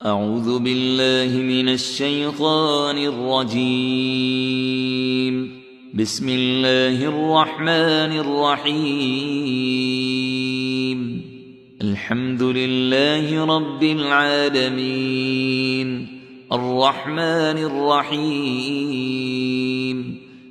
أعوذ بالله من الشيطان الرجيم. بسم الله الرحمن الرحيم. الحمد لله رب العالمين، الرحمن الرحيم،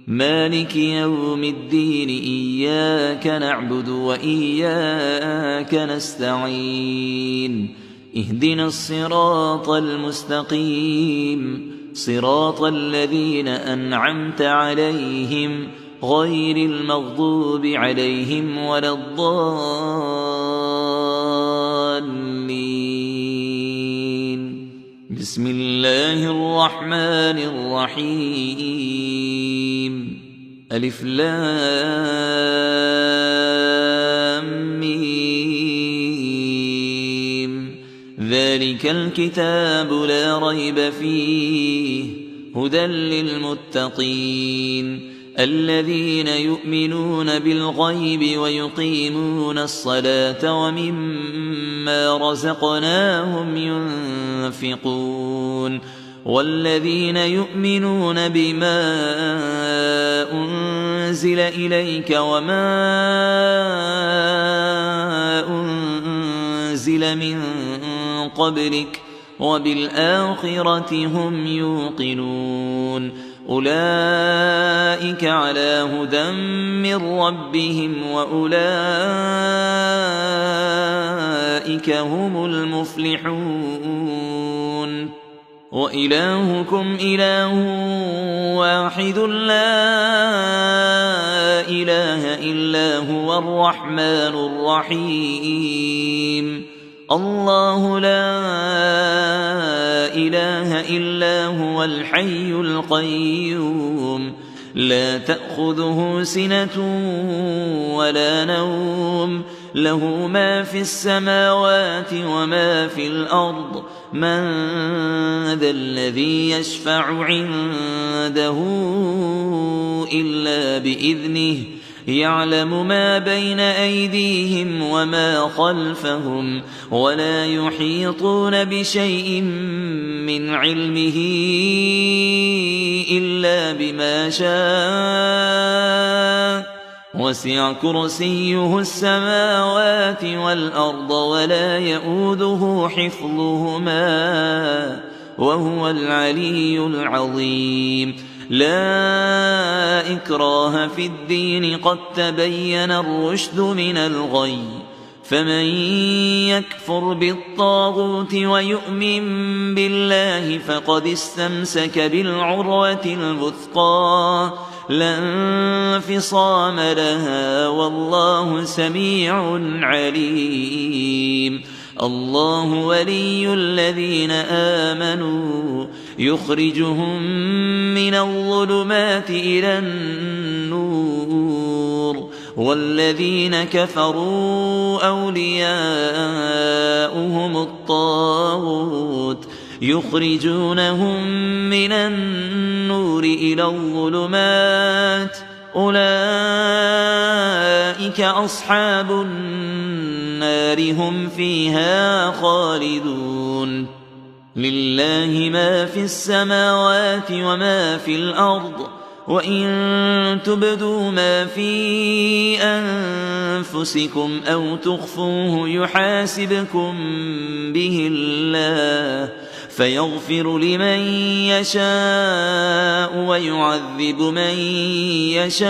مالك يوم الدين. إياك نعبد وإياك نستعين. اهدنا الصراط المستقيم، صراط الذين أنعمت عليهم غير المغضوب عليهم ولا الضالين. بسم الله الرحمن الرحيم. ألف لام ميم. ذلك الكتاب لا ريب فيه هدى للمتقين الذين يؤمنون بالغيب ويقيمون الصلاة ومما رزقناهم ينفقون والذين يؤمنون بما أنزل إليك وما أنزل من قبلك وبالآخرة هم يوقنون. أولئك على هدى من ربهم وأولئك هم المفلحون. وإلهكم إله واحد لا إله إلا هو الرحمن الرحيم. الله لا إله إلا هو الحي القيوم، لا تأخذه سنة ولا نوم، له ما في السماوات وما في الأرض. من ذا الذي يشفع عنده إلا بإذنه، يعلم ما بين أيديهم وما خلفهم، ولا يحيطون بشيء من علمه إلا بما شاء. وسع كرسيه السماوات والأرض ولا يئوده حفظهما وهو العلي العظيم. لا إكراه في الدين، قد تبين الرشد من الغي. فمن يكفر بالطاغوت ويؤمن بالله فقد استمسك بالعروة الوثقى لا انفصام لها، والله سميع عليم. الله ولي الذين آمنوا يخرجهم من الظلمات إلى النور، والذين كفروا أولياؤهم الطاغوت يخرجونهم من النور إلى الظلمات. أولئك أصحاب النار هم فيها خالدون. لله ما في السماوات وما في الأرض، وإن تبدوا ما في أنفسكم أو تخفوه يحاسبكم به الله، فيغفر لمن يشاء ويعذب من يشاء،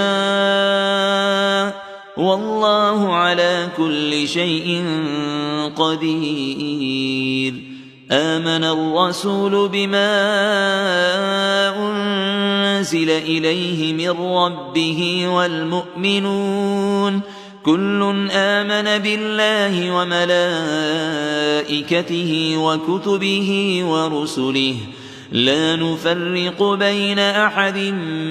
والله على كل شيء قدير. آمن الرسول بما أنزل إليه من ربه والمؤمنون كل آمن بالله وملائكته وكتبه ورسله، لا نفرق بين أحد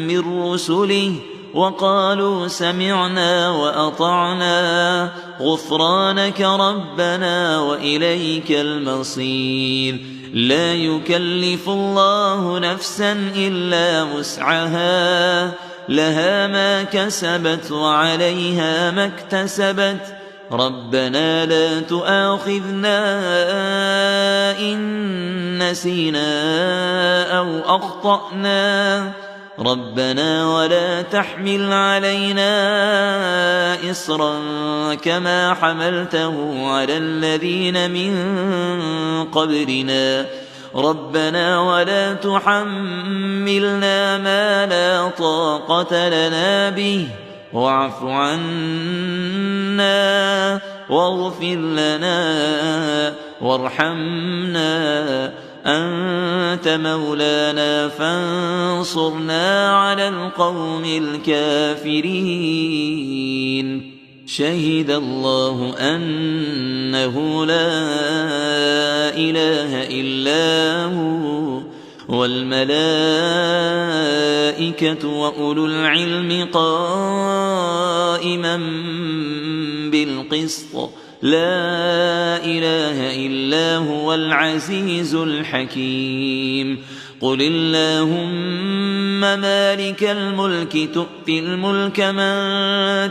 من رسله، وقالوا سمعنا وأطعنا غفرانك ربنا وإليك المصير. لا يكلف الله نفسا إلا وسعها، لها ما كسبت وعليها ما اكتسبت. ربنا لا تؤاخذنا إن نسينا أو أخطأنا ربنا ولا تحمل علينا إصرا كما حملته على الذين من قبلنا ربنا ولا تحملنا ما لا طاقة لنا به واعف عنا واغفر لنا وارحمنا أنت مولانا فانصرنا على القوم الكافرين شهد الله أنه لا إله إلا هو والملائكة وأولو العلم قائما بالقسط لا إله إلا هو العزيز الحكيم قل اللهم مالك الملك تؤتي الملك من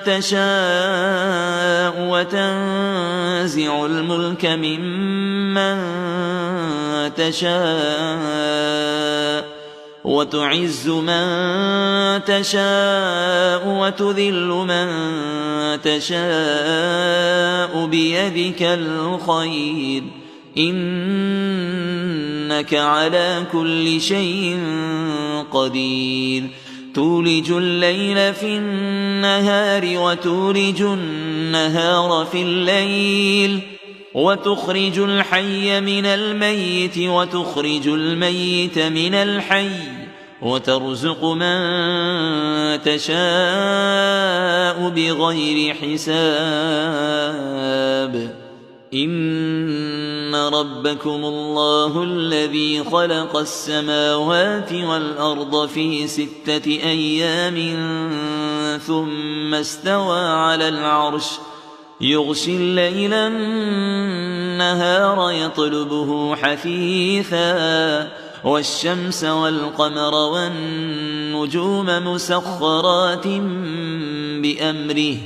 تشاء وتنزع الملك ممن تشاء وتعز من تشاء وتذل من تشاء بيدك الخير إنك على كل شيء قدير تولج الليل في النهار وتولج النهار في الليل وتخرج الحي من الميت وتخرج الميت من الحي وترزق من تشاء بغير حساب إن ربكم الله الذي خلق السماوات والأرض في 6 أيام ثم استوى على العرش يغشي الليل النهار يطلبه حثيثا والشمس والقمر والنجوم مسخرات بأمره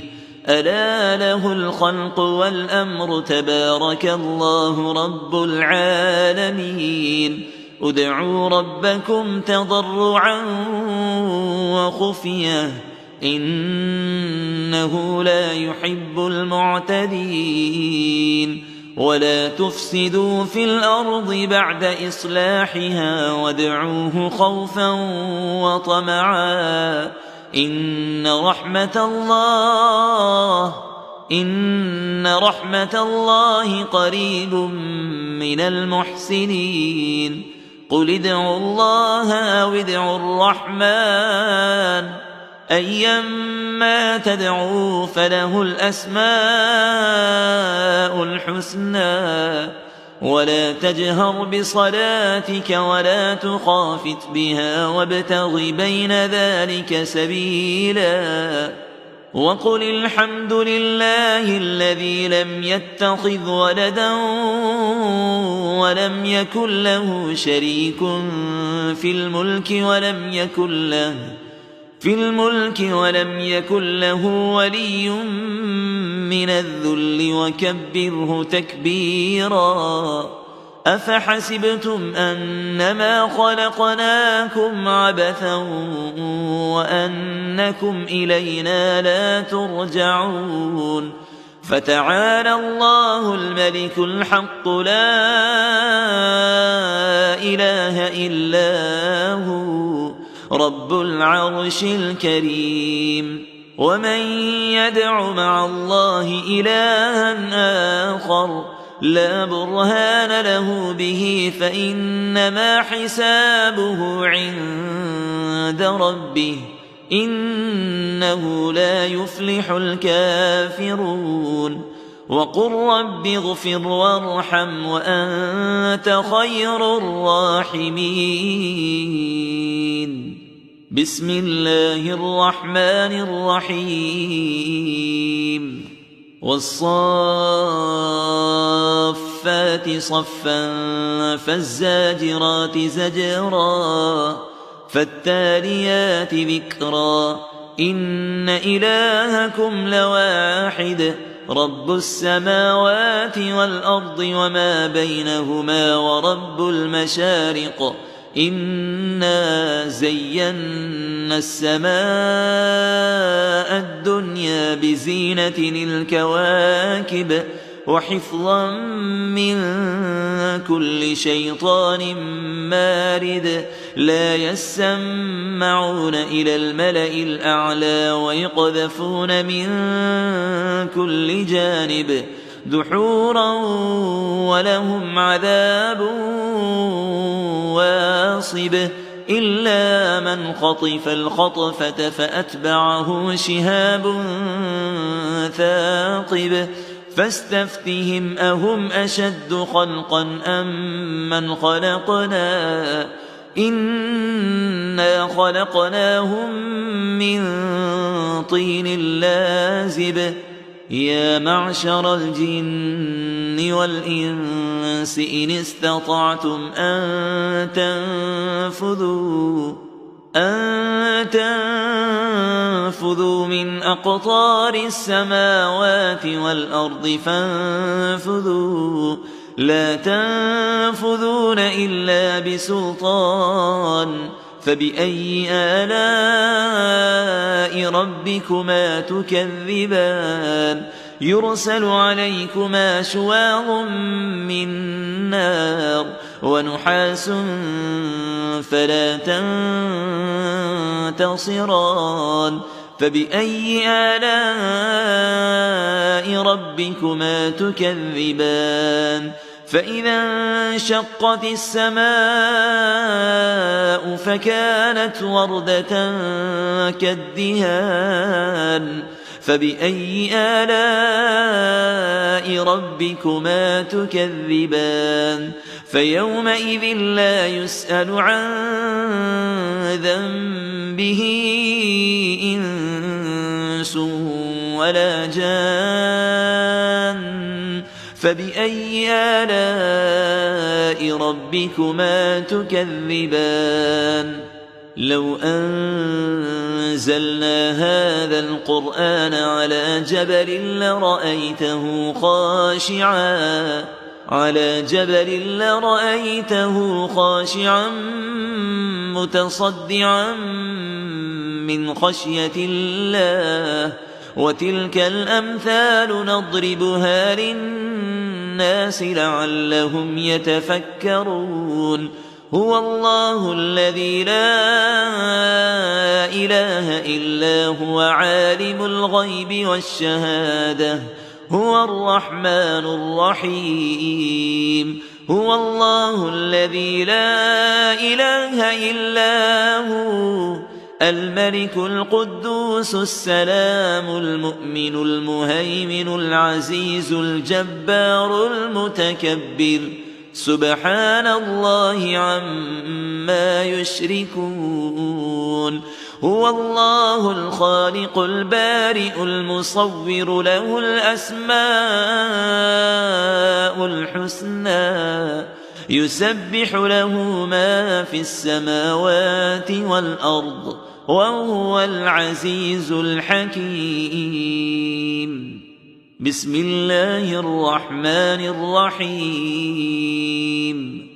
ألا له الخلق والأمر تبارك الله رب العالمين ادعوا ربكم تضرعا وخفية إنه لا يحب المعتدين ولا تفسدوا في الأرض بعد إصلاحها وادعوه خوفا وطمعا إن رحمة الله قريب من المحسنين قل ادعوا الله أو ادعوا الرحمن أيما تدعوا فله الأسماء الحسنى ولا تجهر بصلاتك ولا تخافت بها وابتغ بين ذلك سبيلا وقل الحمد لله الذي لم يتخذ ولدا ولم يكن له شريك في الملك ولم يكن له ولي من الذل وكبره تكبيرا أفحسبتم أنما خلقناكم عبثا وأنكم إلينا لا ترجعون فتعالى الله الملك الحق لا إله إلا هو رب العرش الكريم ومن يدع مع الله إلها آخر لا برهان له به فإنما حسابه عند ربه إنه لا يفلح الكافرون وقل رب اغفر وارحم وأنت خير الراحمين بسم الله الرحمن الرحيم والصافات صفا فالزاجرات زجرا فالتاليات ذكرا إن إلهكم لواحد رب السماوات والأرض وما بينهما ورب المشارق إنا زينا السماء الدنيا بزينة الكواكب وحفظا من كل شيطان مارد لا يسمعون إلى الملأ الأعلى ويقذفون من كل جانب دحورا ولهم عذاب واصب إلا من خطف الخطفة فأتبعه شهاب ثاقب فاستفتهم أهم أشد خلقا أم من خلقنا إنا خلقناهم من طين لازب يا معشر الجن والإنس إن استطعتم أن تنفذوا من أقطار السماوات والأرض فانفذوا لا تنفذون إلا بسلطان فبأي آلاء ربكما تكذبان يرسل عليكما شواظ من نار ونحاس فلا تنتصران فبأي آلاء ربكما تكذبان فإذا انشقت السماء فكانت وردة كالدهان فبأي آلاء ربكما تكذبان فيومئذ لا يسأل عن ذنبه إنس ولا جان فبأي آلاء ربكما تكذبان لو أنزلنا هذا القرآن على جبل لرأيته خاشعا متصدعا من خشية الله وتلك الأمثال نضربها للناس لعلهم يتفكرون هو الله الذي لا إله إلا هو عالم الغيب والشهادة هو الرحمن الرحيم هو الله الذي لا إله إلا هو الملك القدوس السلام المؤمن المهيمن العزيز الجبار المتكبر سبحان الله عما يشركون هو الله الخالق البارئ المصور له الأسماء الحسنى يسبح له ما في السماوات والأرض وهو العزيز الحكيم بسم الله الرحمن الرحيم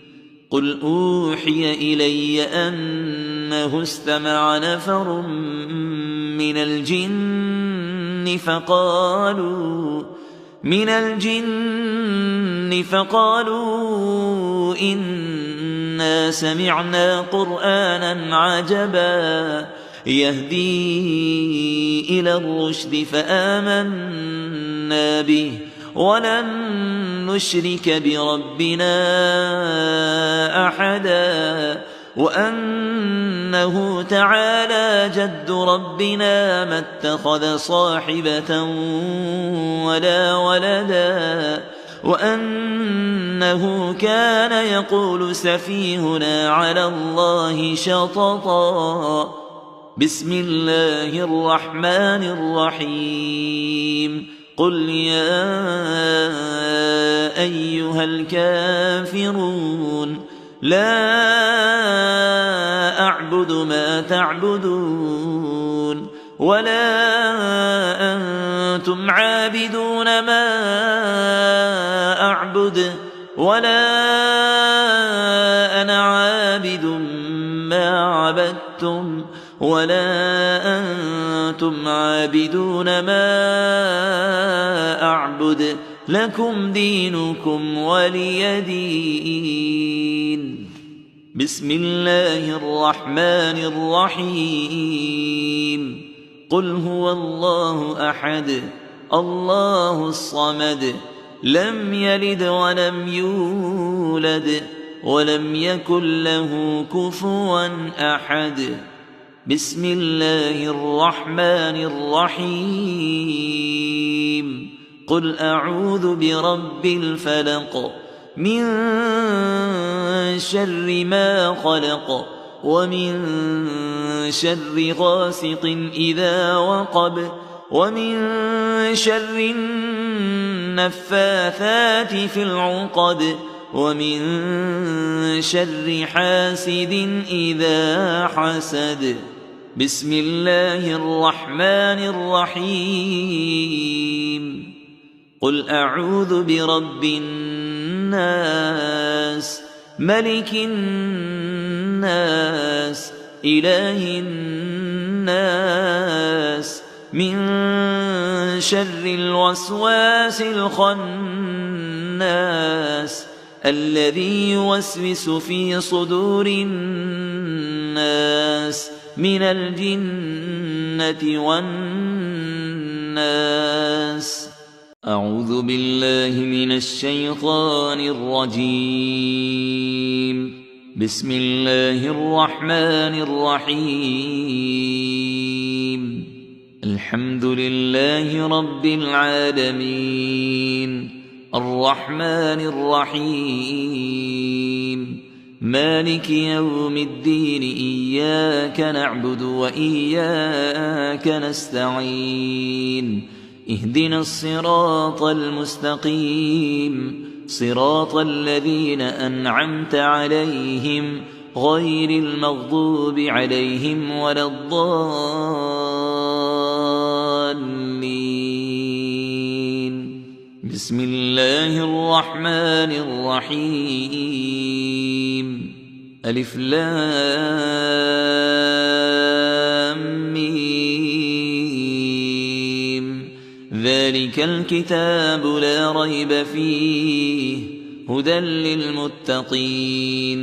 قل أوحي إلي أنه استمع نفر من الجن فقالوا إنا سمعنا قرآنا عجبا يهدي إلى الرشد فآمنا به ولن نشرك بربنا أحدا وأنه تعالى جد ربنا ما اتخذ صاحبة ولا ولدا وأنه كان يقول سفيهنا على الله شططا بسم الله الرحمن الرحيم قل يا أيها الكافرون لا أعبد ما تعبدون ولا أنتم عابدون ما أعبد ولا أنا عابد ما عبدتم ولا أنتم عابدون ما أعبد لكم دينكم ولي دين. بسم الله الرحمن الرحيم. قل هو الله أحد الله الصمد لم يلد ولم يولد ولم يكن له كفوا أحد. بسم الله الرحمن الرحيم. قل أعوذ برب الفلق من شر ما خلق ومن شر غاسق إذا وقب ومن شر النفاثات في العقد ومن شر حاسد إذا حسد. بسم الله الرحمن الرحيم. قل أعوذ برب الناس ملك الناس إله الناس من شر الوسواس الخناس الذي يوسوس في صدور الناس من الجنة والناس. أعوذ بالله من الشيطان الرجيم. بسم الله الرحمن الرحيم. الحمد لله رب العالمين الرحمن الرحيم مالك يوم الدين. إياك نعبد وإياك نستعين. اهدنا الصراط المستقيم صراط الذين أنعمت عليهم غير المغضوب عليهم ولا الضالين. بسم الله الرحمن الرحيم. ألف لام ميم. ذلك الكتاب لا ريب فيه هدى للمتقين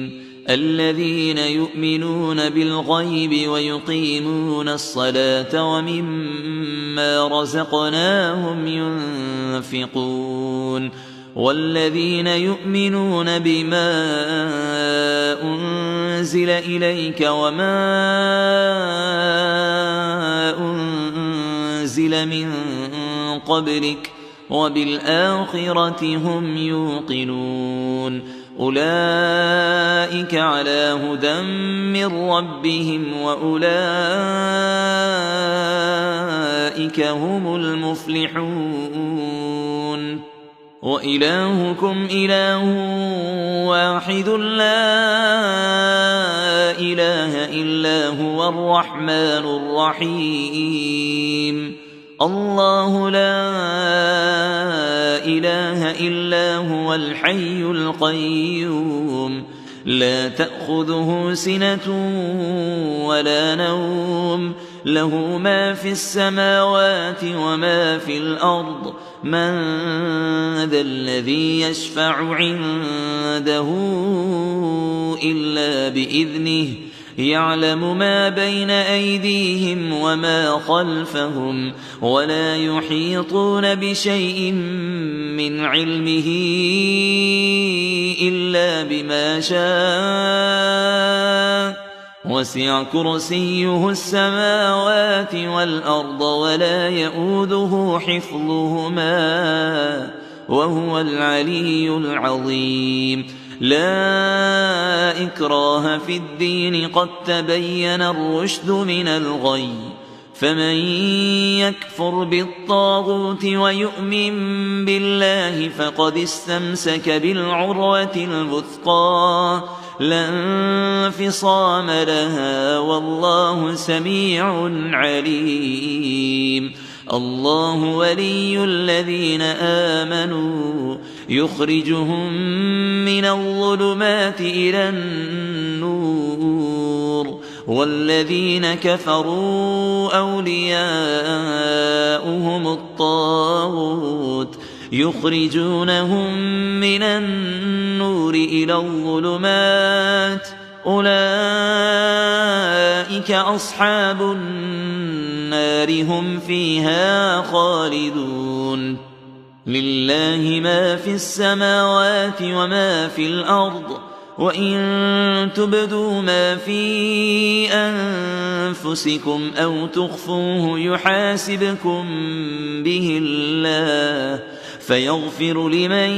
الذين يؤمنون بالغيب ويقيمون الصلاة ومما رزقناهم ينفقون والذين يؤمنون بما أنزل إليك وما أنزل من قبلك وبالآخرة هم يوقنون أولئك على هدى من ربهم وأولئك هم المفلحون. وإلهكم إله واحد لا إله إلا هو الرحمن الرحيم. الله لا إله إلا هو الحي القيوم لا تأخذه سنة ولا نوم له ما في السماوات وما في الأرض. من ذا الذي يشفع عنده إلا بإذنه يعلم ما بين أيديهم وما خلفهم ولا يحيطون بشيء من علمه إلا بما شاء وسع كرسيه السماوات والأرض ولا يؤوده حفظهما وهو العلي العظيم. لا إكراه في الدين قد تبين الرشد من الغي فمن يكفر بالطاغوت ويؤمن بالله فقد استمسك بالعروة الوثقى لا انفصام لها والله سميع عليم. الله ولي الذين آمنوا يخرجهم من الظلمات إلى النور، والذين كفروا أولياؤهم الطاغوت يخرجونهم من النور إلى الظلمات، أولئك أصحاب النار هم فيها خالدون. لله ما في السماوات وما في الأرض، وإن تبدوا ما في أنفسكم أو تخفوه يحاسبكم به الله فيغفر لمن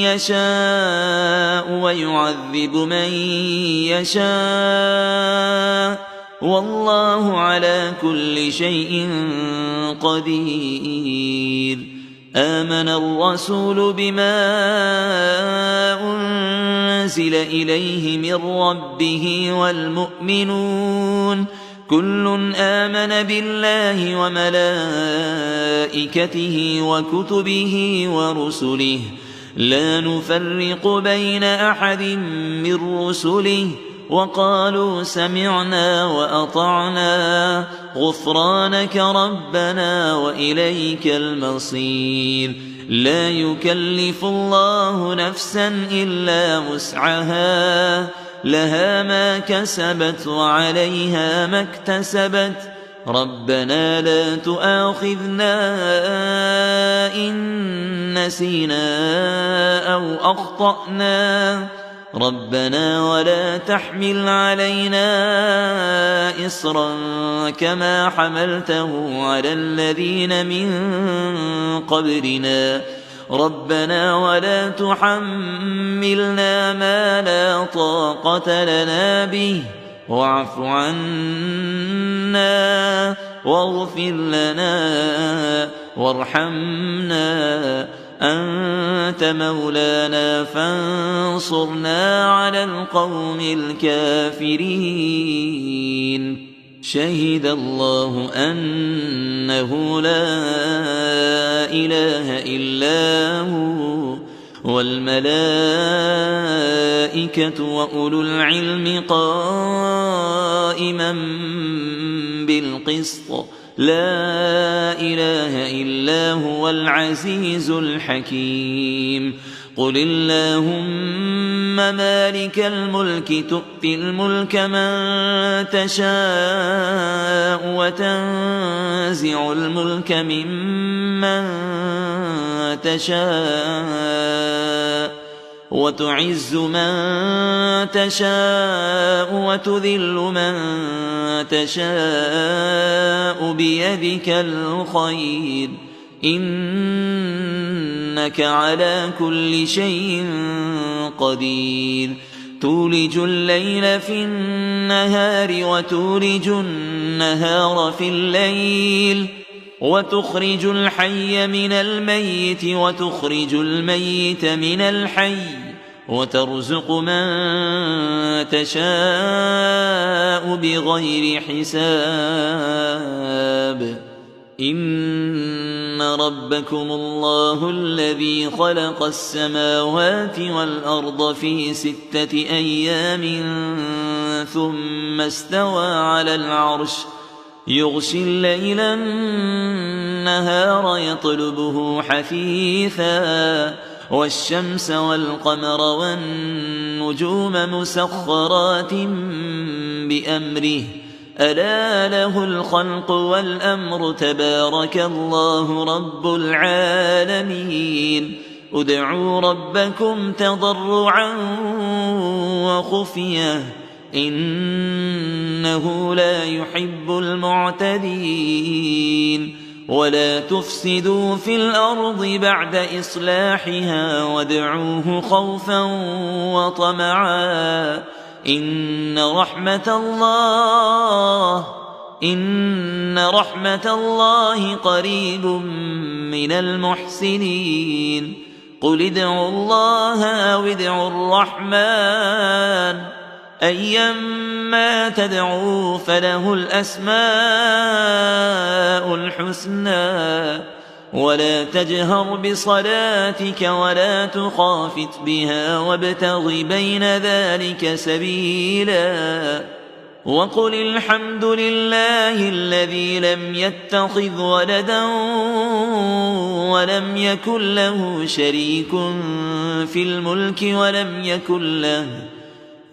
يشاء ويعذب من يشاء، والله على كل شيء قدير. آمن الرسول بما أنزل إليه من ربه والمؤمنون كل آمن بالله وملائكته وكتبه ورسله لا نفرق بين أحد من رسله وقالوا سمعنا وأطعنا غفرانك ربنا وإليك المصير. لا يكلف الله نفسا إلا وسعها، لها ما كسبت وعليها ما اكتسبت. ربنا لا تؤاخذنا إن نسينا أو أخطأنا، ربنا ولا تحمل علينا إصرا كما حملته على الذين من قبلنا، ربنا ولا تحملنا ما لا طاقة لنا به واعف عنا واغفر لنا وارحمنا أنت مولانا فانصرنا على القوم الكافرين. شهد الله أنه لا إله إلا هو والملائكة وأولو العلم قائما بالقسط لا إله إلا هو العزيز الحكيم. قل اللهم مالك الملك تؤتي الملك من تشاء وتنزع الملك ممن تشاء وتعز من تشاء وتذل من تشاء بيدك الخير إنك على كل شيء قدير. تولج الليل في النهار وتولج النهار في الليل وتخرج الحي من الميت وتخرج الميت من الحي وترزق من تشاء بغير حساب. إن ربكم الله الذي خلق السماوات والأرض في 6 أيام ثم استوى على العرش يغشي الليل النهار يطلبه حثيثا والشمس والقمر والنجوم مسخرات بأمره ألا له الخلق والأمر تبارك الله رب العالمين. ادعوا ربكم تضرعا وخفية إنه لا يحب المعتدين. ولا تفسدوا في الأرض بعد إصلاحها وادعوه خوفا وطمعا إن رحمة الله قريب من المحسنين. قل ادعوا الله أو ادعوا الرحمن أيما تدعوا فله الأسماء الحسنى ولا تجهر بصلاتك ولا تخافت بها وابتغ بين ذلك سبيلا وقل الحمد لله الذي لم يتخذ ولدا ولم يكن له شريك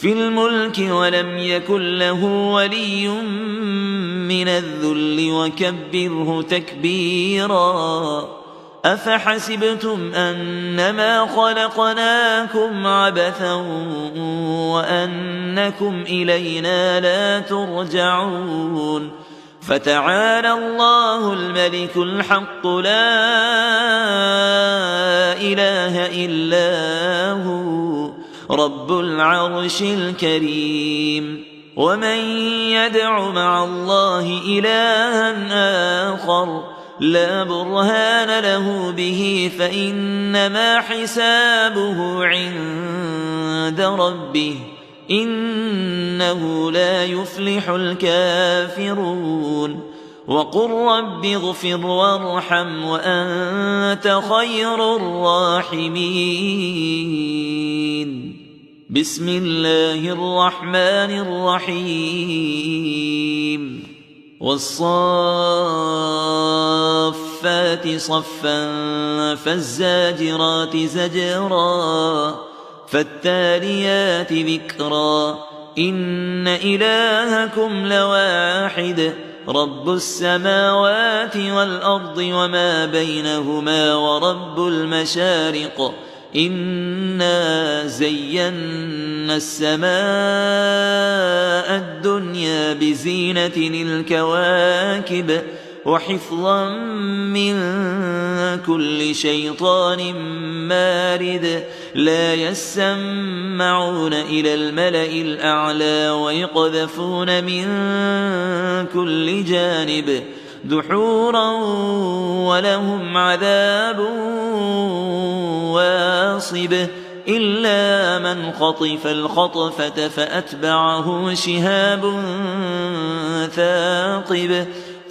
في الملك ولم يكن له ولي من الذل وكبره تكبيرا أفحسبتم أنما خلقناكم عبثا وأنكم إلينا لا ترجعون فتعالى الله الملك الحق لا إله إلا هو رب العرش الكريم ومن يدع مع الله إلها آخر لا برهان له به فإنما حسابه عند ربه إنه لا يفلح الكافرون وقل رب اغفر وارحم وأنت خير الراحمين بسم الله الرحمن الرحيم والصافات صفا فالزاجرات زجرا فالتاليات ذكرا إن إلهكم لواحد رب السماوات والأرض وما بينهما ورب المشارق إنا زينا السماء الدنيا بزينة الكواكب وحفظا من كل شيطان مارد لا يسمعون إلى الملأ الأعلى ويقذفون من كل جانب دحورا ولهم عذاب واصب إلا من خطف الخطفة فأتبعه شهاب ثاقب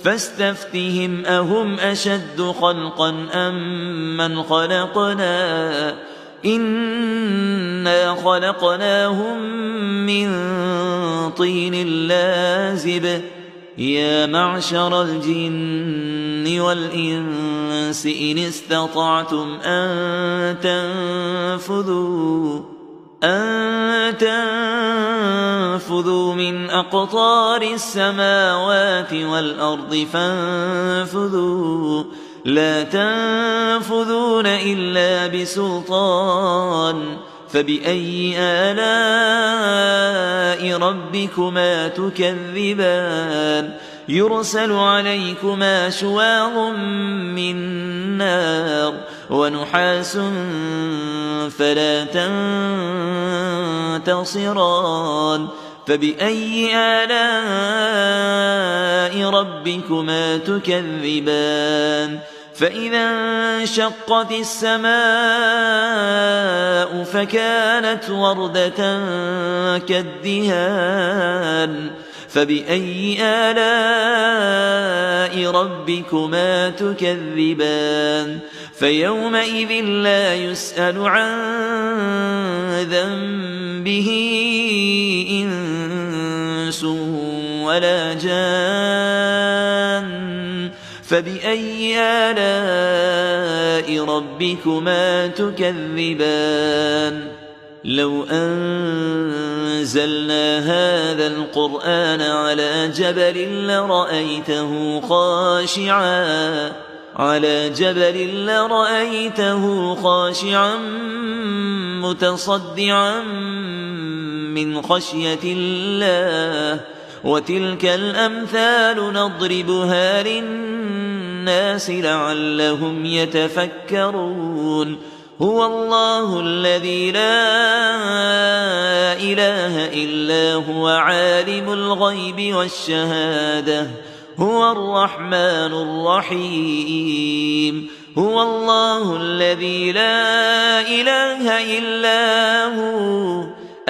فاستفتهم أهم أشد خلقا أم من خلقنا إنا خلقناهم من طين لازب يا معشر الجن والإنس إن استطعتم أن تنفذوا من أقطار السماوات والأرض فانفذوا لا تنفذون إلا بسلطان فبأي آلاء ربكما تكذبان يرسل عليكما شواظ من نار ونحاس فلا تنتصران فبأي آلاء ربكما تكذبان فإذا انشقت السماء فكانت وردة كالدهان فبأي آلاء ربكما تكذبان فيومئذ لا يسأل عن ذنبه إنس ولا جان فبأي آلاء ربكما تكذبان لو أنزلنا هذا القرآن على جبل لرأيته خاشعا متصدعا من خشية الله وتلك الأمثال نضربها للناس لعلهم يتفكرون هو الله الذي لا إله إلا هو عالم الغيب والشهادة هو الرحمن الرحيم هو الله الذي لا إله إلا هو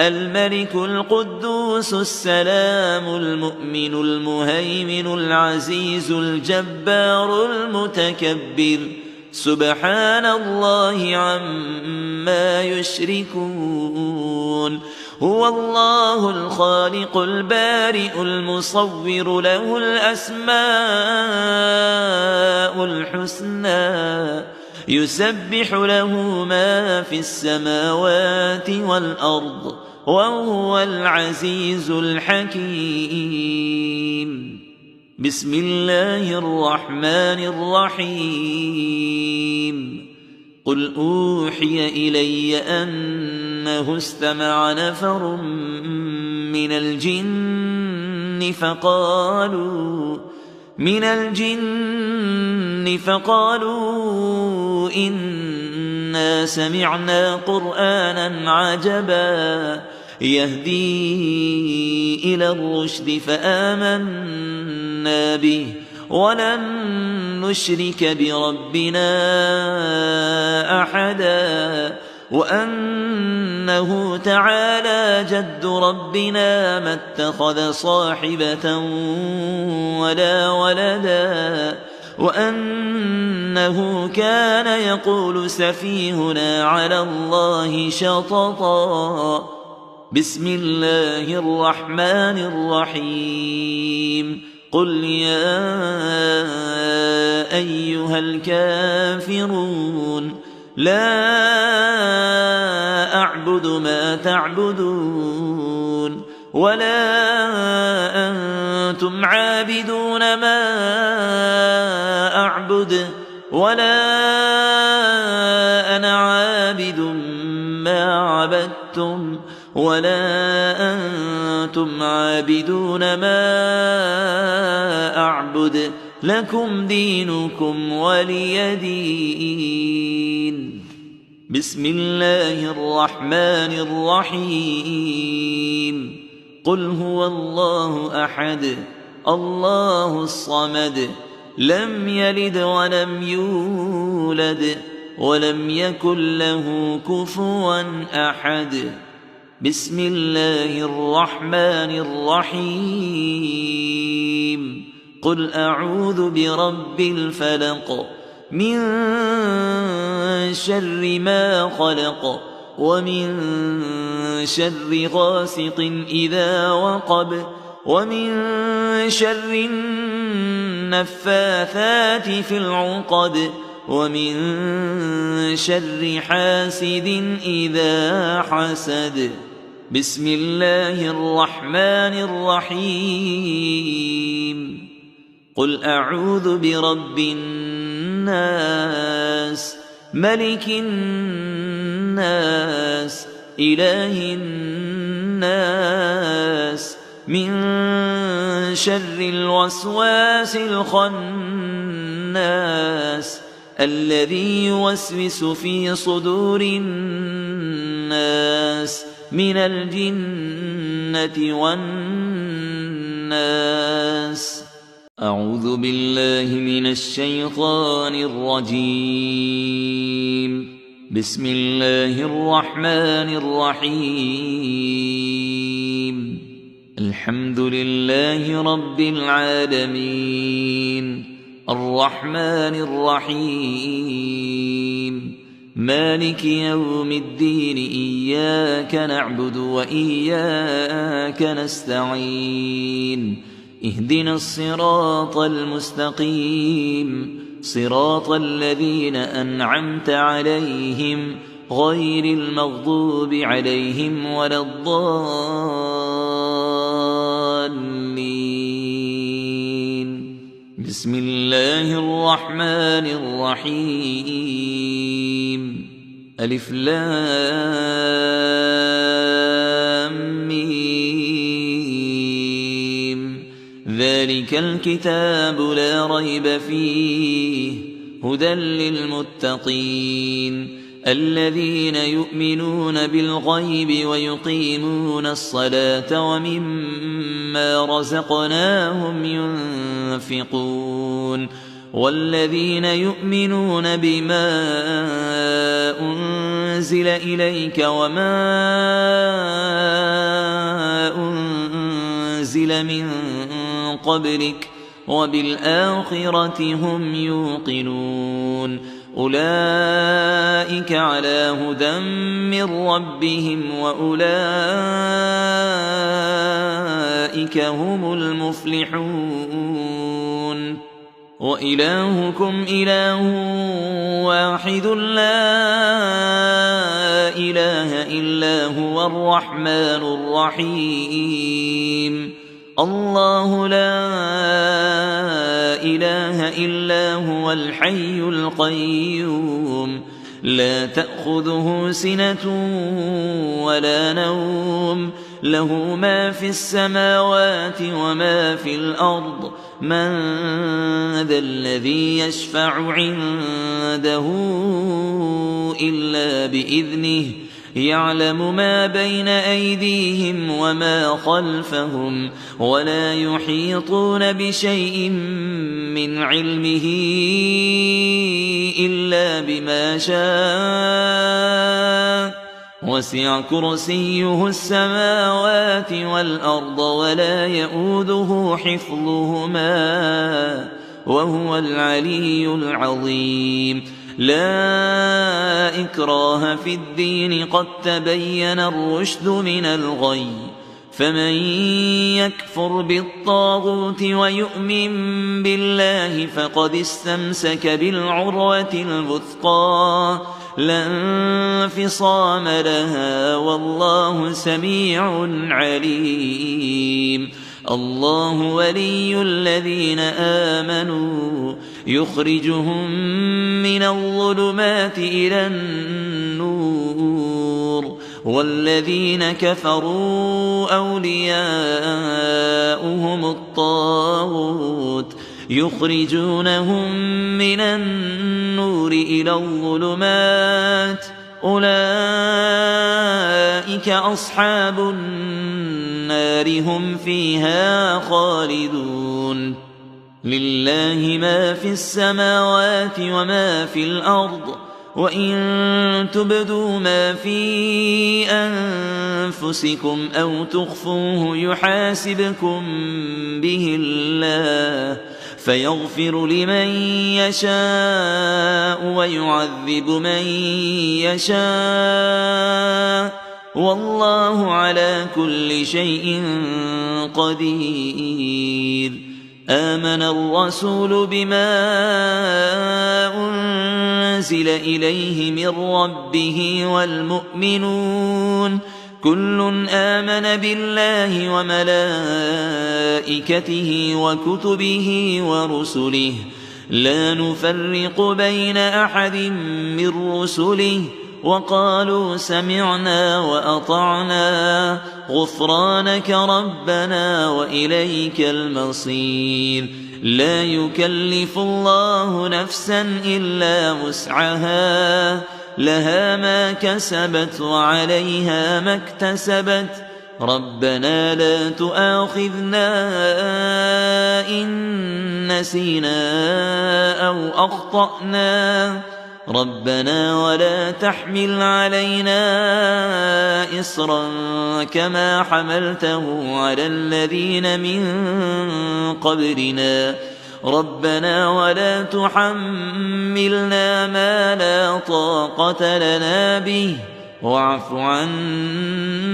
الملك القدوس السلام المؤمن المهيمن العزيز الجبار المتكبر سبحان الله عما يشركون هو الله الخالق البارئ المصور له الأسماء الحسنى يسبح له ما في السماوات والأرض وهو العزيز الحكيم بسم الله الرحمن الرحيم قل أوحي إلي أنه استمع نفر من الجن فقالوا إنا سمعنا قرآنا عجبا يهدي إلى الرشد فآمنا به ولن نشرك بربنا أحدا وأنه تعالى جد ربنا ما اتخذ صاحبة ولا ولدا وأنه كان يقول سفيهنا على الله شططا بسم الله الرحمن الرحيم قل يا أيها الكافرون لا أعبد ما تعبدون ولا أنتم عابدون ما أعبد ولا أنا عابد ما عبدتم ولا أنتم عابدون ما أعبد لكم دينكم ولي دين بسم الله الرحمن الرحيم قل هو الله أحد الله الصمد لم يلد ولم يولد ولم يكن له كفوا أحد بسم الله الرحمن الرحيم قل أعوذ برب الفلق من شر ما خلق ومن شر غاسق إذا وقب ومن شر النفاثات في العقد ومن شر حاسد إذا حسد بسم الله الرحمن الرحيم قل أعوذ برب الناس ملك الناس إله الناس من شر الوسواس الخناس الذي يوسوس في صدور الناس من الجنة والناس أعوذ بالله من الشيطان الرجيم بسم الله الرحمن الرحيم الحمد لله رب العالمين الرحمن الرحيم مالك يوم الدين إياك نعبد وإياك نستعين اهدنا الصراط المستقيم صراط الذين أنعمت عليهم غير المغضوب عليهم ولا الضالين بسم الله الرحمن الرحيم ألف لام ميم ذلك الكتاب لا ريب فيه هدى للمتقين الذين يؤمنون بالغيب ويقيمون الصلاة ومما رزقناهم ينفقون والذين يؤمنون بما أنزل إليك وما أنزل من قبلك وبالآخرة هم يوقنون أولئك على هدى من ربهم وأولئك هم المفلحون وإلهكم إله واحد لا إله إلا هو الرحمن الرحيم الله لا إله إلا هو الحي القيوم لا تأخذه سنة ولا نوم له ما في السماوات وما في الأرض من ذا الذي يشفع عنده إلا بإذنه يعلم ما بين أيديهم وما خلفهم ولا يحيطون بشيء من علمه إلا بما شاء وسع كرسيه السماوات والأرض ولا يؤوده حفظهما وهو العلي العظيم لا إكراه في الدين قد تبين الرشد من الغي فمن يكفر بالطاغوت ويؤمن بالله فقد استمسك بالعروة الوثقى لا انفصام لها والله سميع عليم الله ولي الذين آمنوا يخرجهم من الظلمات إلى النور والذين كفروا أولياؤهم الطاغوت يخرجونهم من النور إلى الظلمات أولئك أصحاب النار هم فيها خالدون لله ما في السماوات وما في الأرض وإن تبدوا ما في أنفسكم أو تخفوه يحاسبكم به الله فيغفر لمن يشاء ويعذب من يشاء والله على كل شيء قدير آمن الرسول بما أنزل إليه من ربه والمؤمنون كل آمن بالله وملائكته وكتبه ورسله لا نفرق بين أحد من رسله وقالوا سمعنا وأطعنا غفرانك ربنا وإليك المصير لا يكلف الله نفسا إلا وسعها لها ما كسبت وعليها ما اكتسبت ربنا لا تؤاخذنا إن نسينا أو أخطأنا ربنا ولا تحمل علينا إصرا كما حملته على الذين من قبلنا ربنا ولا تحملنا ما لا طاقة لنا به واعف عنا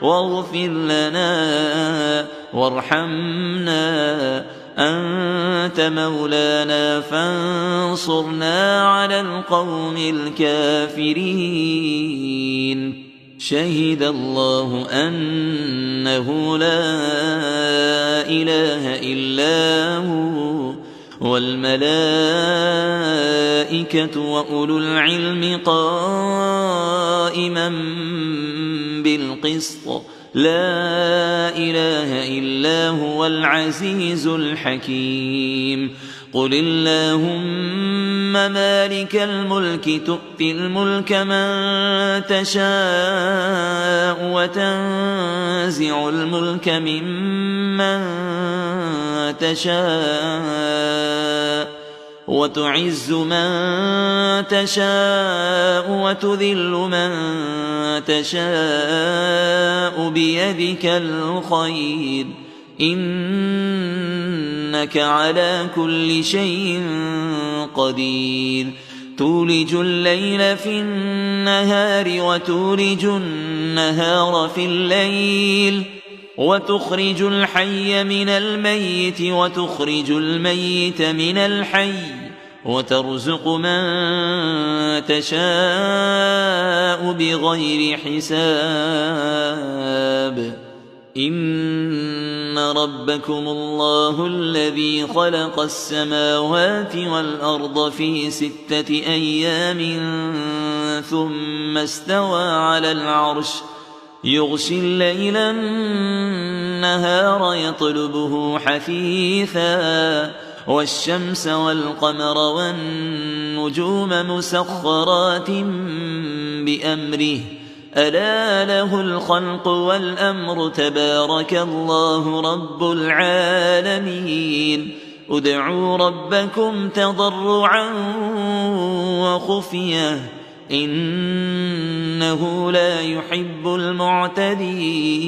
واغفر لنا وارحمنا أنت مولانا فانصرنا على القوم الكافرين شهد الله أنه لا إله إلا هو والملائكة وأولو العلم قائما بالقسط لا إله إلا هو العزيز الحكيم قل اللهم مالك الملك تؤتي الملك من تشاء وتنزع الملك ممن تشاء وتعز من تشاء وتذل من تشاء بيدك الخير إنك على كل شيء قدير تولج الليل في النهار وتولج النهار في الليل وتخرج الحي من الميت وتخرج الميت من الحي وترزق من تشاء بغير حساب إن ربكم الله الذي خلق السماوات والأرض في 6 أيام ثم استوى على العرش يغشي الليل النهار يطلبه حثيثا والشمس والقمر والنجوم مسخرات بأمره ألا له الخلق والأمر تبارك الله رب العالمين ادعوا ربكم تضرعا وخفية إنه لا يحب المعتدين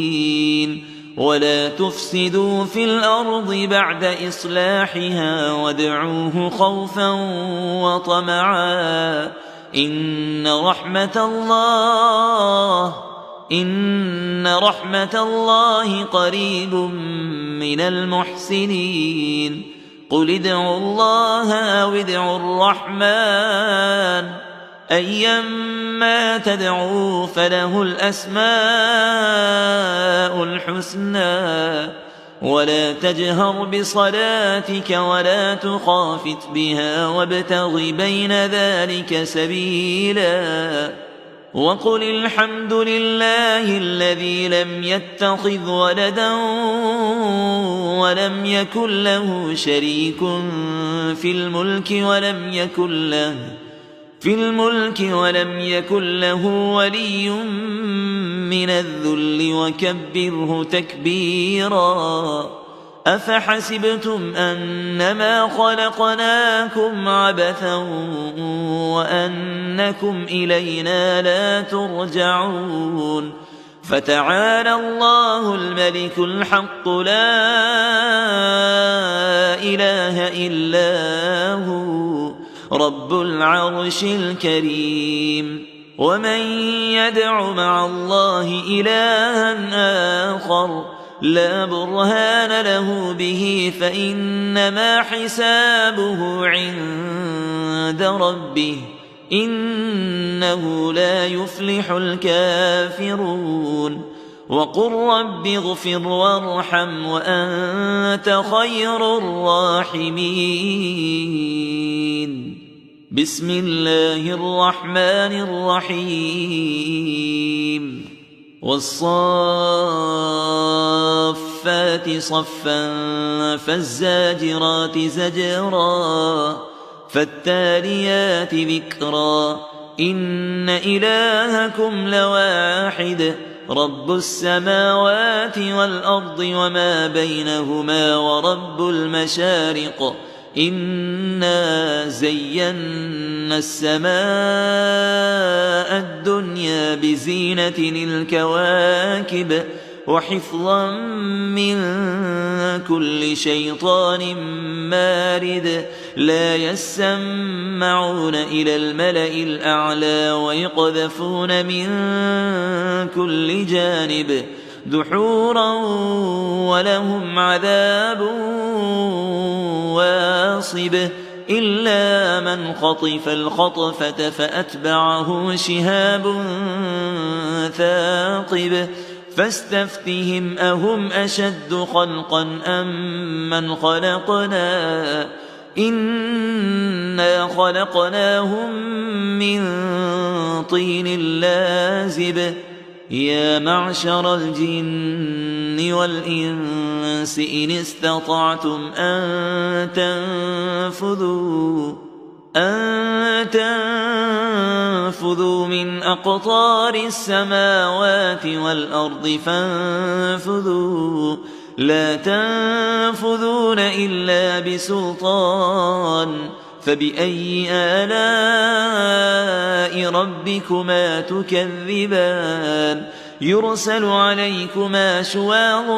ولا تفسدوا في الأرض بعد إصلاحها وادعوه خوفا وطمعا إن رحمة الله قريب من المحسنين قل ادعوا الله أو ادعوا الرحمن أيما تدعوا فله الأسماء الحسنى ولا تجهر بصلاتك ولا تخافت بها وابتغ بين ذلك سبيلا وقل الحمد لله الذي لم يتخذ ولدا ولم يكن له شريك في الملك ولم يكن له ولي من الذل وكبره تكبيرا أفحسبتم أنما خلقناكم عبثا وأنكم إلينا لا ترجعون فتعالى الله الملك الحق لا إله إلا هو رب العرش الكريم ومن يدع مع الله إلها آخر لا برهان له به فإنما حسابه عند ربه إنه لا يفلح الكافرون وقل رب اغفر وارحم وأنت خير الراحمين بسم الله الرحمن الرحيم والصافات صفا فالزاجرات زجرا فالتاليات ذكرا إن إلهكم لواحد رب السماوات والأرض وما بينهما ورب المشارق إنا زينا السماء الدنيا بزينة الكواكب وحفظا من كل شيطان مارد لا يسمعون إلى الملأ الأعلى ويقذفون من كل جانب دحورا ولهم عذاب واصب إلا من خطف الخطفة فأتبعه شهاب ثاقب فاستفتهم أهم أشد خلقا أم من خلقنا إنا خلقناهم من طين لازب يا معشر الجن والإنس إن استطعتم أن تنفذوا من أقطار السماوات والأرض فانفذوا لا تنفذون إلا بسلطان فبأي آلاء ربكما تكذبان يرسل عليكما شواظ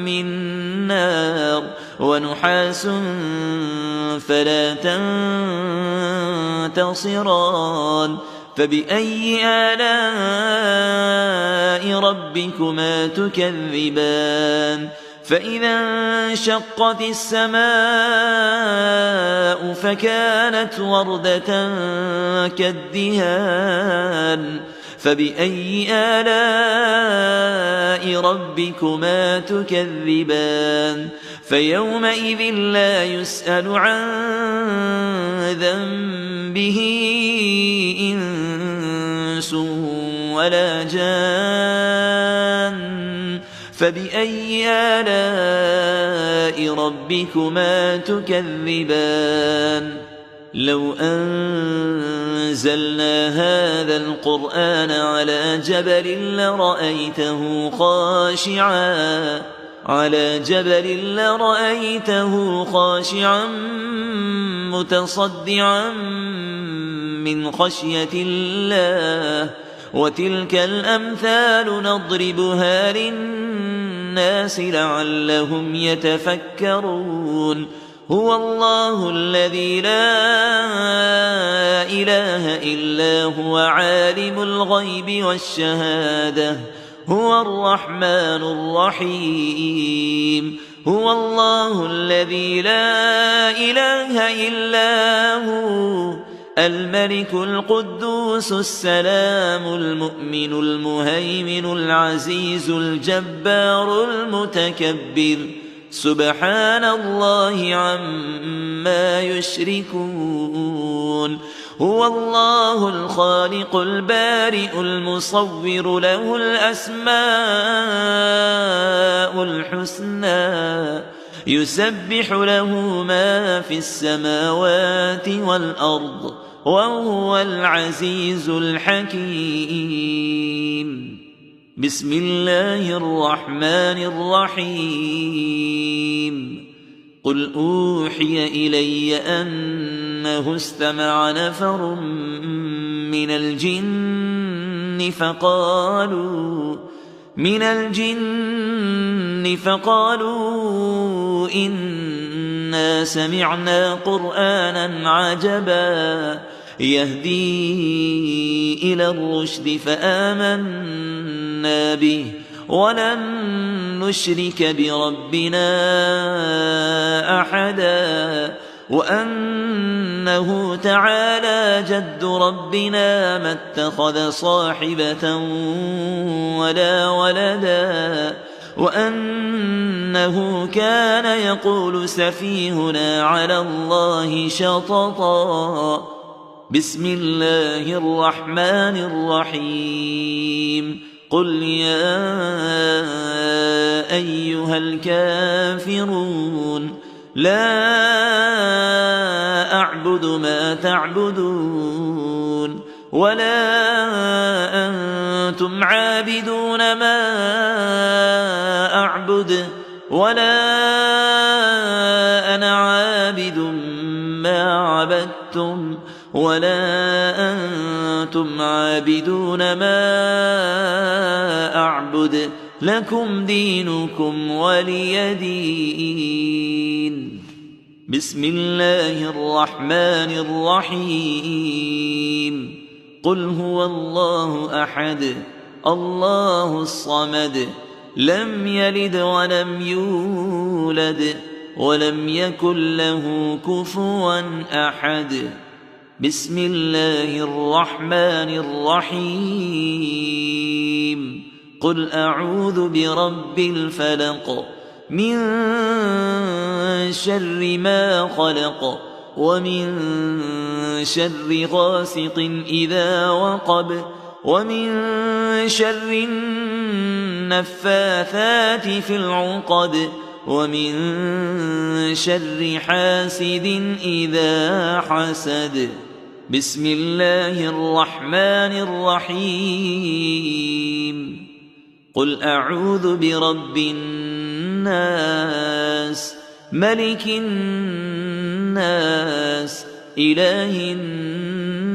من نار ونحاس فلا تنتصران فبأي آلاء ربكما تكذبان فإذا انشقت السماء فكانت وردة كالدهان فبأي آلاء ربكما تكذبان فيومئذ لا يسأل عن ذنبه إنس ولا جان فبأي آلاء ربكما تكذبان لو أنزلنا هذا القرآن على جبل لرأيته خاشعا متصدعا من خشية الله وتلك الأمثال نضربها للناس لعلهم يتفكرون هو الله الذي لا إله إلا هو عالم الغيب والشهادة هو الرحمن الرحيم هو الله الذي لا إله إلا هو الملك القدوس السلام المؤمن المهيمن العزيز الجبار المتكبر سبحان الله عما يشركون هو الله الخالق البارئ المصور له الأسماء الحسنى يسبح له ما في السماوات والأرض وهو العزيز الحكيم بسم الله الرحمن الرحيم قل أوحي إلي أنه استمع نفر من الجن فقالوا إنا سمعنا قرآنا عجبا يهدي إلى الرشد فآمنا به ولن نشرك بربنا أحدا وأنه تعالى جد ربنا ما اتخذ صاحبة ولا ولدا وأنه كان يقول سفيهنا على الله شططا بسم الله الرحمن الرحيم قل يا أيها الكافرون لا أعبد ما تعبدون ولا أنتم عابدون ما أعبد ولا أنا عابد ما عبدتم ولا أنتم عابدون ما أعبد لكم دينكم ولي دين بسم الله الرحمن الرحيم قل هو الله أحد الله الصمد لم يلد ولم يولد ولم يكن له كفوا أحد بسم الله الرحمن الرحيم قل أعوذ برب الفلق من شر ما خلق ومن شر غاسق إذا وقب ومن شر النفاثات في العقد ومن شر حاسد إذا حسد. بسم الله الرحمن الرحيم. قل أعوذ برب الناس ملك الناس إله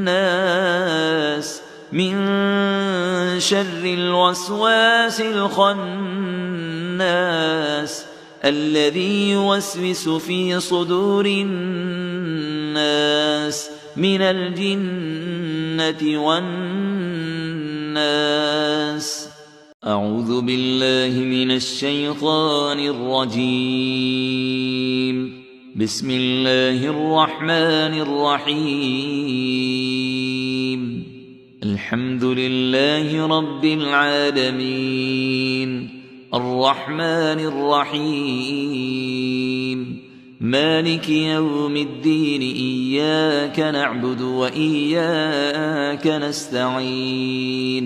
الناس من شر الوسواس الخناس الذي يوسوس في صدور الناس من الجنة والناس. أعوذ بالله من الشيطان الرجيم. بسم الله الرحمن الرحيم. الحمد لله رب العالمين الرحمن الرحيم مالك يوم الدين. إياك نعبد وإياك نستعين.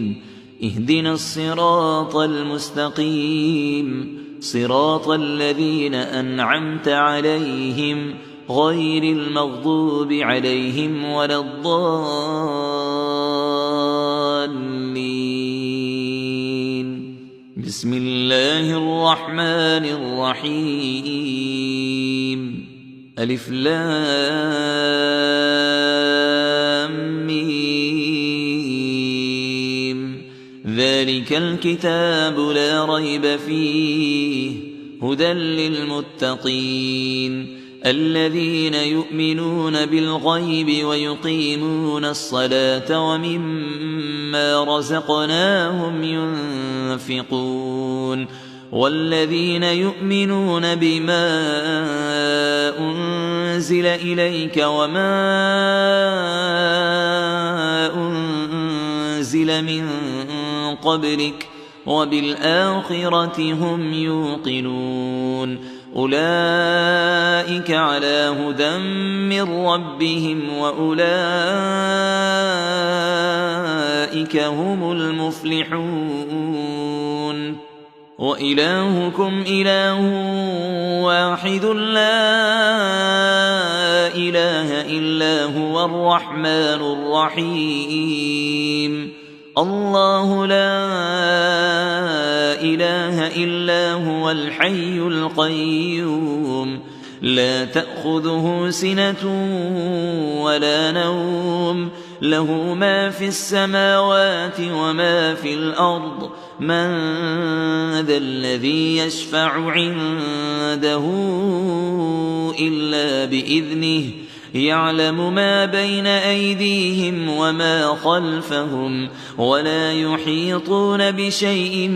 اهدنا الصراط المستقيم صراط الذين أنعمت عليهم غير المغضوب عليهم ولا الضالين. بسم الله الرحمن الرحيم. ألف لام ميم. ذلك الكتاب لا ريب فيه هدى للمتقين الذين يؤمنون بالغيب ويقيمون الصلاة ومما رزقناهم ينفقون والذين يؤمنون بما أنزل إليك وما أنزل من قبلك وبالآخرة هم يوقنون. أولئك على هدى من ربهم وأولئك هم المفلحون. وإلهكم إله واحد لا إله إلا هو الرحمن الرحيم. الله لا إله إلا هو الحي القيوم لا تأخذه سنة ولا نوم له ما في السماوات وما في الأرض. من ذا الذي يشفع عنده إلا بإذنه يعلم ما بين أيديهم وما خلفهم ولا يحيطون بشيء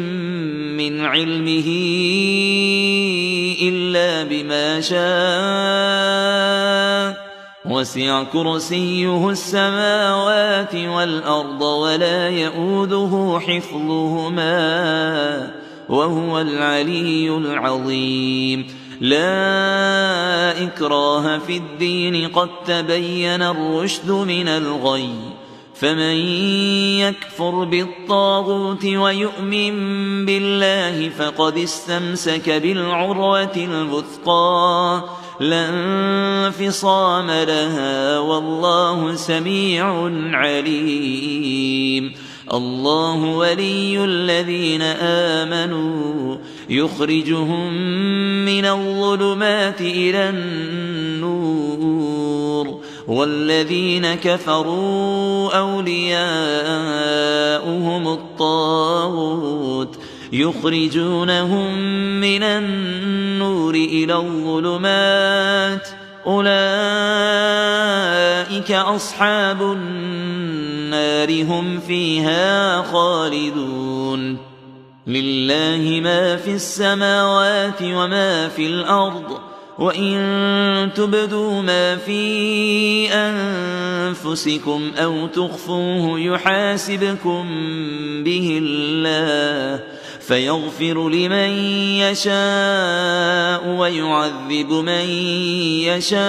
من علمه إلا بما شاء. وسع كرسيه السماوات والأرض ولا يؤوده حفظهما وهو العلي العظيم. لا إكراه في الدين قد تبين الرشد من الغي. فمن يكفر بالطاغوت ويؤمن بالله فقد استمسك بالعروة الوثقى لا انفصام لها والله سميع عليم. الله ولي الذين آمنوا يخرجهم من الظلمات إلى النور والذين كفروا أولياؤهم الطاغوت يخرجونهم من النور إلى الظلمات. أولئك أصحاب النار هم فيها خالدون. لله ما في السماوات وما في الأرض وإن تبدوا ما في أنفسكم أو تخفوه يحاسبكم به الله فيغفر لمن يشاء ويعذب من يشاء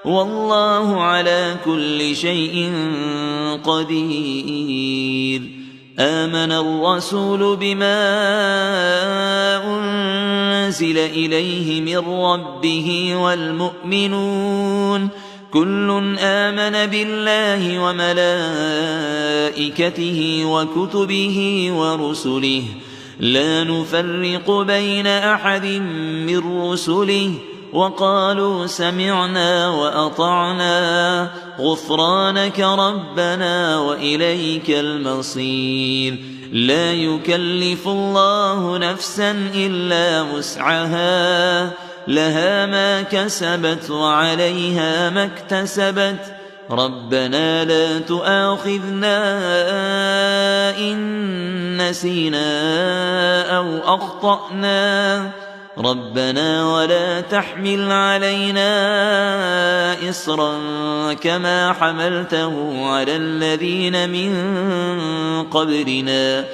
والله على كل شيء قدير. آمن الرسول بما أنزل إليه من ربه والمؤمنون كل آمن بالله وملائكته وكتبه ورسله لا نفرق بين أحد من رسله وقالوا سمعنا وأطعنا غفرانك ربنا وإليك المصير. لا يكلف الله نفسا إلا وسعها لها ما كسبت وعليها ما اكتسبت ربنا لا تؤاخذنا إن نسينا أو أخطأنا ربنا ولا تحمل علينا إصرا كما حملته على الذين من قبلنا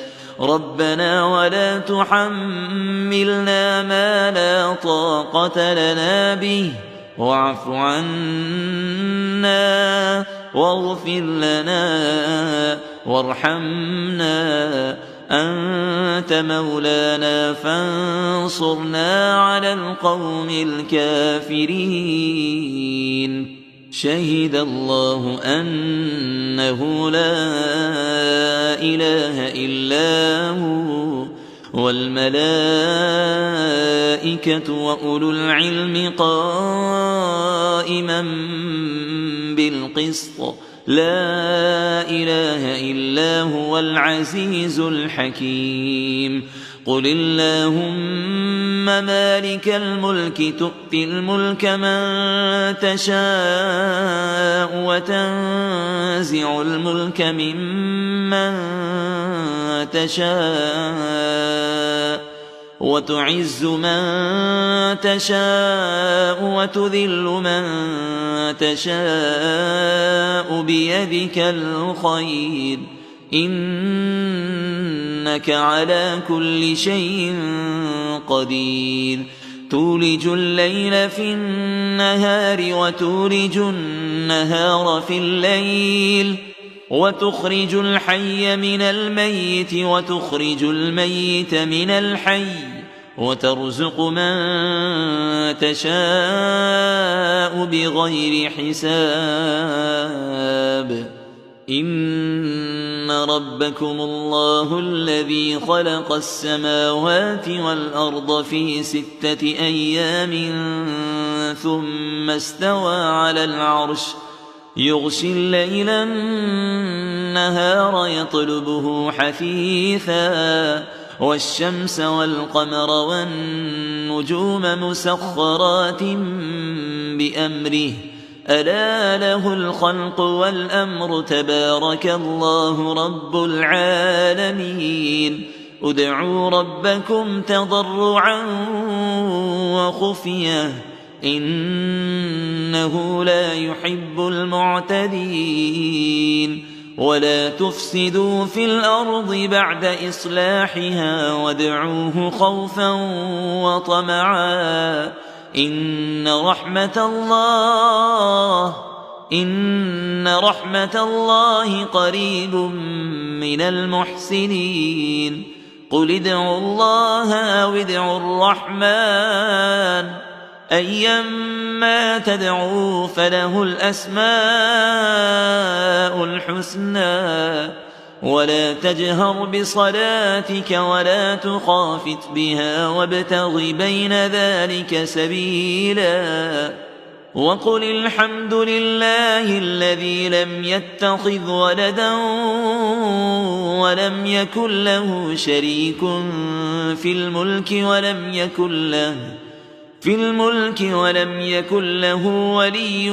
ربنا ولا تحملنا ما لا طاقة لنا به واعف عنا واغفر لنا وارحمنا أنت مولانا فانصرنا على القوم الكافرين. شهد الله أنه لا إله إلا هو والملائكة وأولو العلم قائما بالقسط لا إله إلا هو العزيز الحكيم. قل اللهم مالك الملك تؤتي الملك من تشاء وتنزع الملك ممن تشاء وتعز من تشاء وتذل من تشاء بيدك الخير إنك على كل شيء قدير. تولج الليل في النهار وتولج النهار في الليل وتخرج الحي من الميت وتخرج الميت من الحي وترزق من تشاء بغير حساب. إن ربكم الله الذي خلق السماوات والأرض في 6 أيام ثم استوى على العرش يغشي الليل النهار يطلبه حثيثا والشمس والقمر والنجوم مسخرات بأمره ألا له الخلق والأمر تبارك الله رب العالمين. ادعوا ربكم تضرعا وخفية إنه لا يحب المعتدين. ولا تفسدوا في الأرض بعد إصلاحها وادعوه خوفا وطمعا إن رحمة الله قريب من المحسنين. قل ادعوا الله أو ادعوا الرحمن أيما تدعوا فله الأسماء الحسنى ولا تجهر بصلاتك ولا تخافت بها وابتغ بين ذلك سبيلا. وقل الحمد لله الذي لم يتخذ ولدا ولم يكن له شريك في الملك ولم يكن له ولي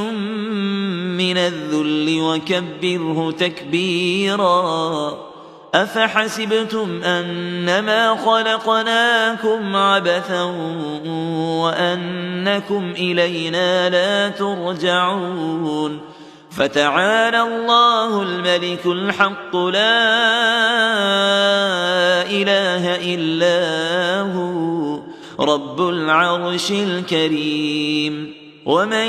من الذل وكبره تكبيرا. أفحسبتم أنما خلقناكم عبثا وأنكم إلينا لا ترجعون. فتعالى الله الملك الحق لا إله إلا هو رب العرش الكريم. ومن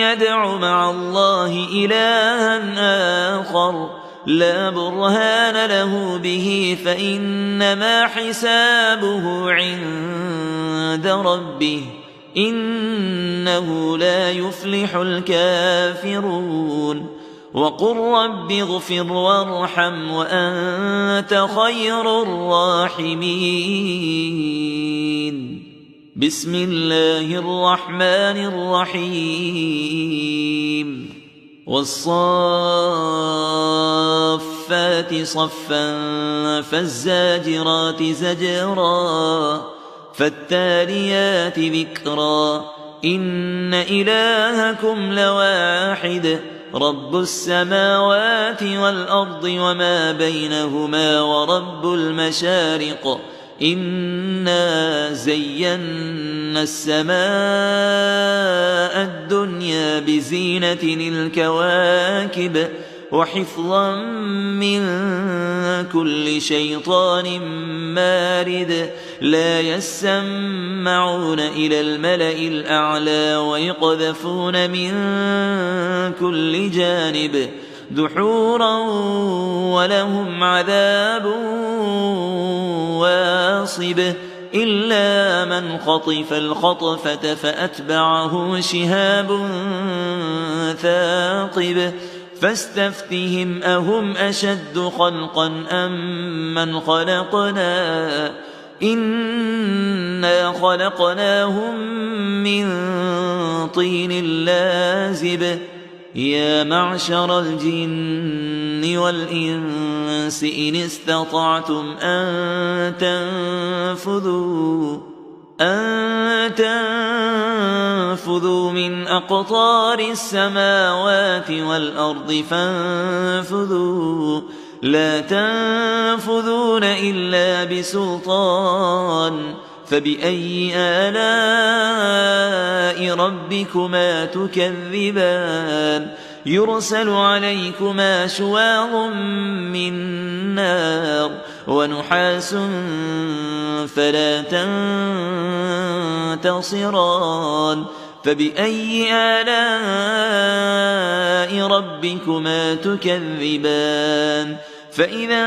يدع مع الله إلها آخر لا برهان له به فإنما حسابه عند ربه إنه لا يفلح الكافرون وقل رب اغفر وارحم وأنت خير الراحمين بسم الله الرحمن الرحيم والصافات صفا فالزاجرات زجرا فالتاليات ذكرا إن إلهكم لواحد رب السماوات والأرض وما بينهما ورب المشارق إنا زينا السماء الدنيا بزينة الكواكب وحفظا من كل شيطان مارد لا يسمعون إلى الملأ الأعلى ويقذفون من كل جانب دحورا ولهم عذاب واصب إلا من خطف الخطفة فأتبعه شهاب ثاقب فاستفتهم أهم أشد خلقا أم من خلقنا إنا خلقناهم من طين لازب يا معشر الجن والإنس إن استطعتم أن تنفذوا من أقطار السماوات والأرض فانفذوا لا تنفذون إلا بسلطان فبأي آلاء ربكما تكذبان يرسل عليكما شواظ من نار ونحاس فلا تنتصران فبأي آلاء ربكما تكذبان فإذا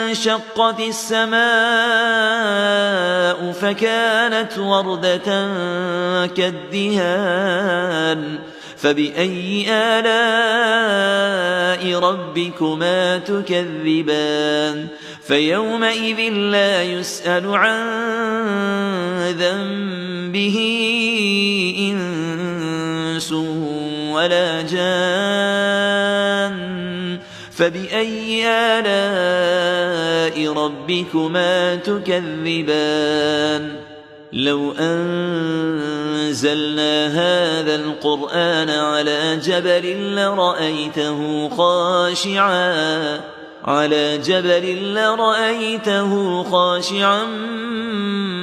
انشقت السماء فكانت وردة كالدهان فبأي آلاء ربكما تكذبان فيومئذ لا يسأل عن ذنبه إنس ولا جان فبأي آلاء ربكما تكذبان لو أنزلنا هذا القرآن على جبل لرأيته خاشعا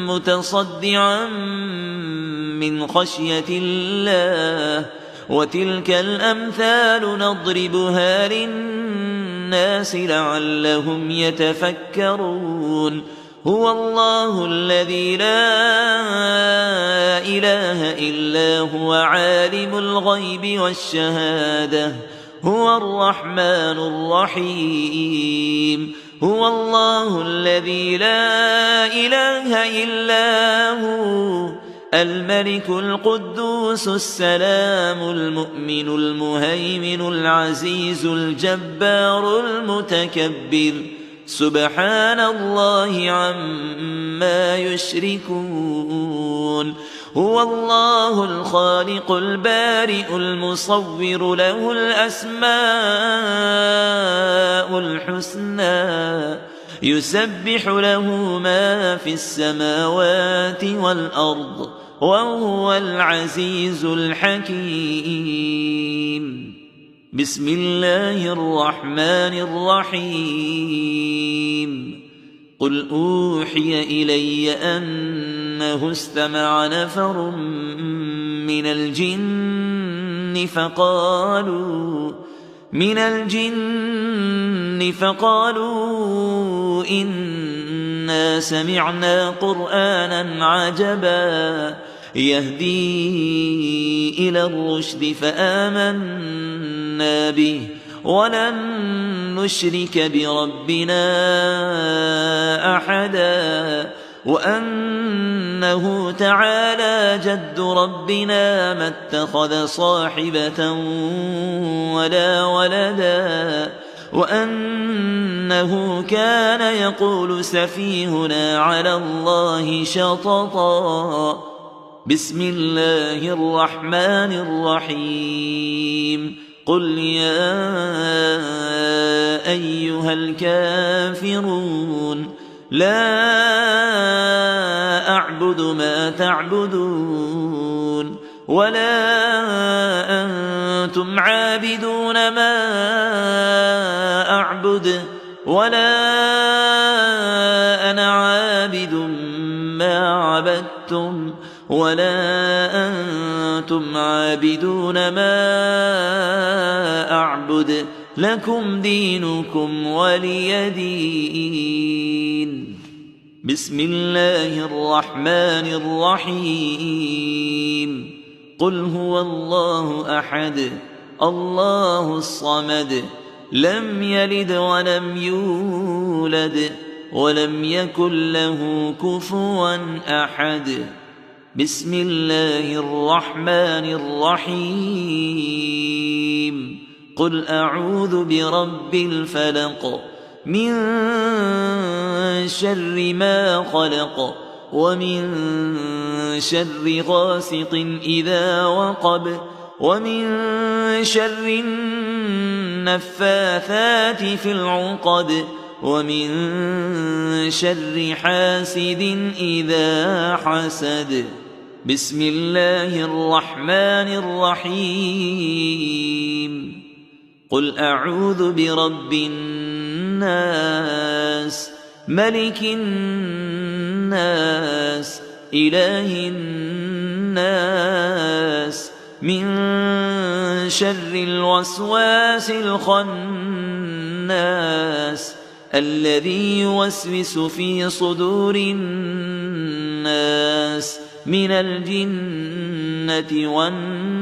متصدعا من خشية الله وتلك الأمثال نضربها للناس لعلهم يتفكرون هو الله الذي لا إله إلا هو عالم الغيب والشهادة هو الرحمن الرحيم هو الله الذي لا إله إلا هو الملك القدوس السلام المؤمن المهيمن العزيز الجبار المتكبر سبحان الله عما يشركون هو الله الخالق البارئ المصور له الأسماء الحسنى يسبح له ما في السماوات والأرض وهو العزيز الحكيم بسم الله الرحمن الرحيم قل أوحي إلي أنه استمع نفر من الجن فقالوا إنا سمعنا قرآنا عجبا يهدي إلى الرشد فآمنا به ولن نشرك بربنا أحدا وأنه تعالى جد ربنا ما اتخذ صاحبة ولا ولدا وأنه كان يقول سفيهنا على الله شططا. بسم الله الرحمن الرحيم. قل يا أيها الكافرون لا أعبد ما تعبدون ولا أنتم عابدون ما أعبد ولا أنا عابد ما عبدتم ولا أنتم عابدون ما أعبد لكم دينكم ولي دين. بسم الله الرحمن الرحيم. قل هو الله أحد الله الصمد لم يلد ولم يولد ولم يكن له كفوا أحد. بسم الله الرحمن الرحيم. قل أعوذ برب الفلق من شر ما خلق ومن شر غاسق إذا وقب ومن شر النفاثات في العقد ومن شر حاسد إذا حسد. بسم الله الرحمن الرحيم. قل أعوذ برب الناس ملك الناس إله الناس من شر الوسواس الخناس الذي يوسوس في صدور الناس من الجنة والناس.